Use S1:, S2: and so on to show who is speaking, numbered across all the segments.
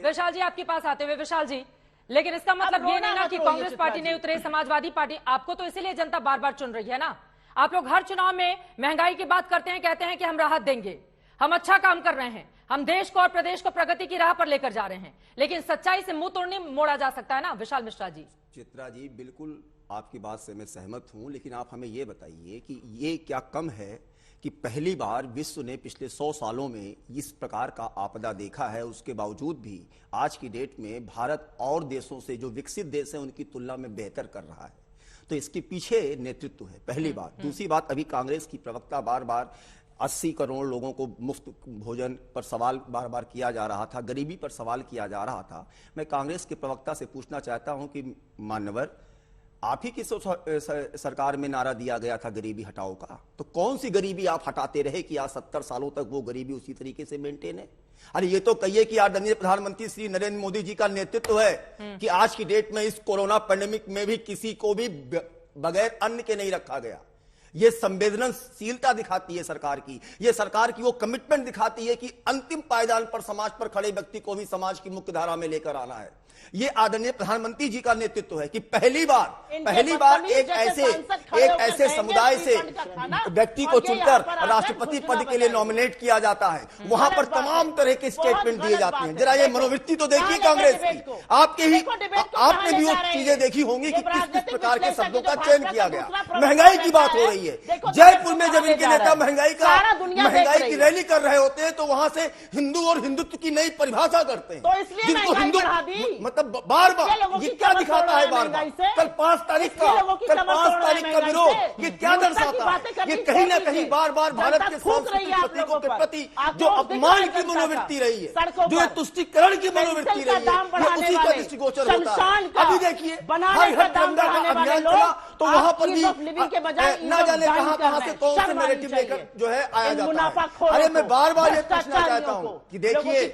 S1: विशाल जी आपके पास आते हुए, विशाल जी, लेकिन इसका मतलब ये नहीं ना कि कांग्रेस पार्टी नहीं उतरे, समाजवादी पार्टी, आपको तो इसीलिए जनता बार बार चुन रही है ना। आप लोग हर चुनाव में महंगाई की बात करते हैं, कहते हैं कि हम राहत देंगे, हम अच्छा काम कर रहे हैं, हम देश को और प्रदेश को प्रगति की राह पर लेकर जा रहे हैं, लेकिन सच्चाई से मुंह तोड़ नहीं मोड़ा जा सकता है ना विशाल मिश्रा जी।
S2: चित्रा जी, बिल्कुल आपकी बात से मैं सहमत हूं, लेकिन आप हमें यह बताइए कि ये क्या कम है कि पहली बार विश्व ने पिछले 100 सालों में इस प्रकार का आपदा देखा है, उसके बावजूद भी आज की डेट में भारत और देशों से जो विकसित देश हैं उनकी तुलना में बेहतर कर रहा है। तो इसके पीछे नेतृत्व है, पहली बात। दूसरी बात, अभी कांग्रेस की प्रवक्ता बार बार 80 करोड़ लोगों को मुफ्त भोजन पर सवाल बार बार किया जा रहा था, गरीबी पर सवाल किया जा रहा था। मैं कांग्रेस के प्रवक्ता से पूछना चाहता हूं कि मान्यवर, आप ही की सरकार में नारा दिया गया था गरीबी हटाओ का, तो कौन सी गरीबी आप हटाते रहे कि आज 70 सालों तक वो गरीबी उसी तरीके से मेंटेन है? अरे ये तो कहिए कि आदरणीय प्रधानमंत्री श्री नरेंद्र मोदी जी का नेतृत्व है कि आज की डेट में इस कोरोना पैंडेमिक में भी किसी को भी बगैर अन्न के नहीं रखा गया। ये संवेदनशीलता दिखाती है सरकार की, ये सरकार की वो कमिटमेंट दिखाती है कि अंतिम पायदान पर समाज पर खड़े व्यक्ति को भी समाज की मुख्य धारा में लेकर आना है। ये आदरणीय प्रधानमंत्री जी का नेतृत्व है कि पहली बार एक ऐसे समुदाय से व्यक्ति को चुनकर राष्ट्रपति पद के लिए नॉमिनेट किया जाता है, वहां पर तमाम तरह के स्टेटमेंट दिए जाते हैं। जरा ये मनोवृत्ति तो देखिए कांग्रेस की, आपने भी वो चीजें देखी होंगी कि किस प्रकार के शब्दों का चयन किया गया। महंगाई की बात हो रही है, जयपुर में जब इनके नेता महंगाई की रैली कर रहे होते हैं तो वहां से हिंदू और हिंदुत्व की नई परिभाषा करते हैं, जिनको हिंदू मतलब बार ये क्या दिखाता है? बार कल 5 तारीख का विरोध ये क्या दर्शाता है? ये कहीं ना कहीं बार भारत के सांस्कृतिक प्रतीकों के प्रति जो अपमान की मनोवृत्ति रही है, जो तुष्टिकरण की मनोवृत्ति रही है, ये उसी का दृष्टिगोचर होता है। अभी देखिए हर घर तिरंगा का अभियान चला तो वहां पर भी न जाने कहां से कौन से नैरेटिव लेकर जो है आया जाता है। अरे मैं बार ये पूछना चाहता हूं कि देखिए ये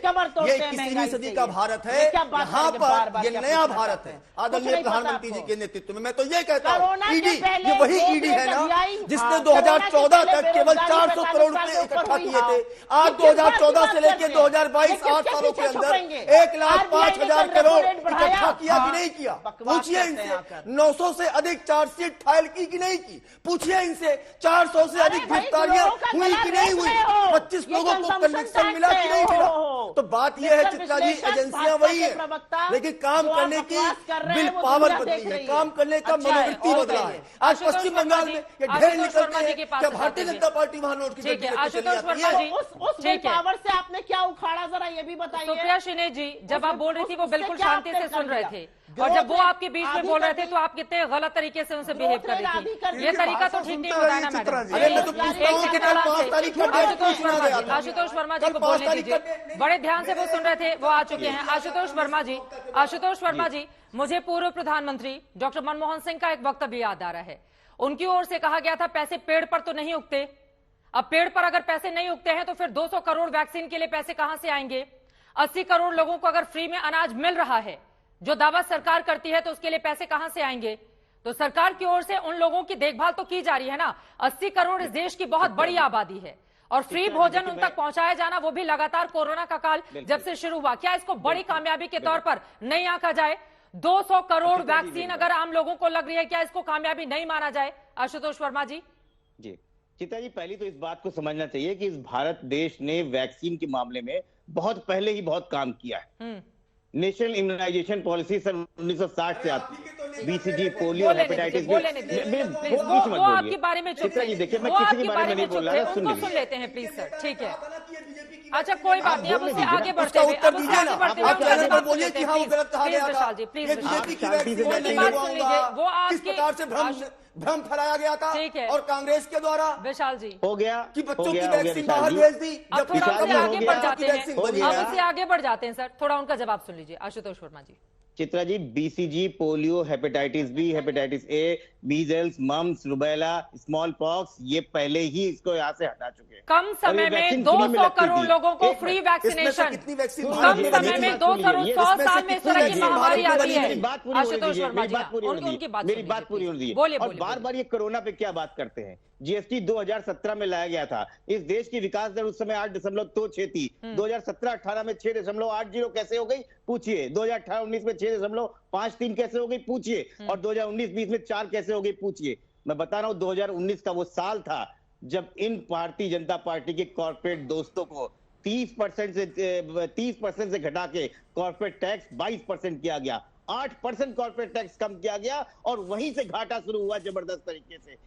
S2: 21वीं सदी का भारत है, यहाँ पर ये नया भारत है आदरणीय प्रधानमंत्री जी के नेतृत्व में। मैं तो ये कहता हूँ ईडी, ये वही ईडी है ना जिसने 2014 तक केवल 400 करोड़ रुपए इकट्ठा किए थे। आज 2014 से लेकर 2022 8 सालों के अंदर 1,05,000 करोड़ इकट्ठा किया कि नहीं किया? पूछिए इनसे। 900 से अधिक चार्जशीट फाइल की कि नहीं की? पूछिए इनसे। 400 से अधिक गिरफ्तारियां हुई कि नहीं हुई? 25 लोगों को कन्विक्शन मिला कि नहीं मिला? तो बात यह है चित्रा जी, एजेंसियां वही है, लेकिन काम करने की विल पावर बदली है, काम करने का मनोवृत्ति बदला है। आज पश्चिम बंगाल में ये ढेर निकलते हैं क्या भारतीय जनता पार्टी वहां नोट की
S1: उस
S3: पावर से आपने क्या उखाड़ा, जरा ये भी बताइए।
S1: सुप्रिया शिने जी जब आप बोल रही थी वो बिल्कुल शांति से सुन रहे थे, और जब वो आपके बीच में बोल रहे थे तो आप कितने गलत तरीके से उनसे बिहेव कर रही थी। ये तरीका तो ठीक नहीं होता है ना मैडम। आशुतोष वर्मा जी को बोलने दीजिए, बड़े ध्यान से वो सुन रहे थे, वो आ चुके हैं। आशुतोष वर्मा जी, मुझे पूर्व प्रधानमंत्री डॉक्टर मनमोहन सिंह का एक वक्तव्य याद आ रहा है। उनकी ओर से कहा गया था पैसे पेड़ पर तो नहीं उगते। अब पेड़ पर अगर पैसे नहीं उगते हैं तो फिर 200 करोड़ वैक्सीन के लिए पैसे कहां से आएंगे? 80 करोड़ लोगों को अगर फ्री में अनाज मिल रहा है जो दावा सरकार करती है, तो उसके लिए पैसे कहां से आएंगे? तो सरकार की ओर से उन लोगों की देखभाल तो की जा रही है ना। 80 करोड़ इस देश की बहुत बड़ी आबादी है, और फ्री भोजन उन तक पहुंचाया जाना, वो भी लगातार कोरोना का काल जब से शुरू हुआ। क्या इसको बड़ी कामयाबी के तौर पर नहीं आंका जाए? 200 करोड़ वैक्सीन अगर आम लोगों को लग रही है, क्या इसको कामयाबी नहीं माना जाए? आशुतोष वर्मा जी।
S4: जी चित्रा जी, पहली तो इस बात को समझना चाहिए कि इस भारत देश ने वैक्सीन के मामले में बहुत पहले ही बहुत काम किया है। नेशनल इम्यूनाइजेशन पॉलिसी सन 1960 से आती है। BCG, polio, hepatitis B.
S1: वो आपके बारे में
S4: चित्रा जी देखिए, मैं किसी के बारे में नहीं बोल रहा,
S1: सुन लेते हैं प्लीज सर, ठीक है। अच्छा कोई बात नहीं, अब उससे आगे बढ़ते हुए
S2: बोलिए कि हाँ वो गलत कहा गया था,
S1: प्लीज
S2: वो किस प्रकार से भ्रम फैलाया गया था और कांग्रेस के द्वारा
S1: विशाल जी
S2: कि बच्चों की वैक्सीन बाहर भेज दी।
S1: अब थोड़ा उनसे आगे बढ़ जाते हैं, अब उससे आगे बढ़ जाते हैं सर, थोड़ा उनका जवाब सुन लीजिए। Ashutosh Verma ji.
S4: Chitra ji, BCG, polio, hepatitis B, hepatitis A, measles, mumps, rubella, smallpox, ये पहले ही इसको यहाँ से हटा चुके हैं।
S1: कम समय में 200 करोड़ लोगों को फ्री वैक्सीनेशन, कम समय में 2 करोड़ 100 साल में इस तरह की महामारी आती है। आशुतोष वर्मा जी,
S4: मेरी बात पूरी होनी दीजिए। और बार बार ये कोरोना पे क्या बात करते हैं? जीएसटी 2017 में लाया गया था। इस देश की विकास दर उस समय 8.26 थी। 2017-18 में 6.80 कैसे हो गई पूछिए। 2018-19 में 6.53 कैसे हो गई पूछिए। और 2019-20 में 4 कैसे हो गई पूछिए। मैं बता रहा हूं 2019 का वो साल था जब इन भारतीय जनता पार्टी के कॉर्पोरेट दोस्तों को 30% से घटा के कॉर्पोरेट टैक्स 22% किया गया। 8% कॉर्पोरेट टैक्स कम किया गया और वहीं से घाटा शुरू हुआ जबरदस्त तरीके से।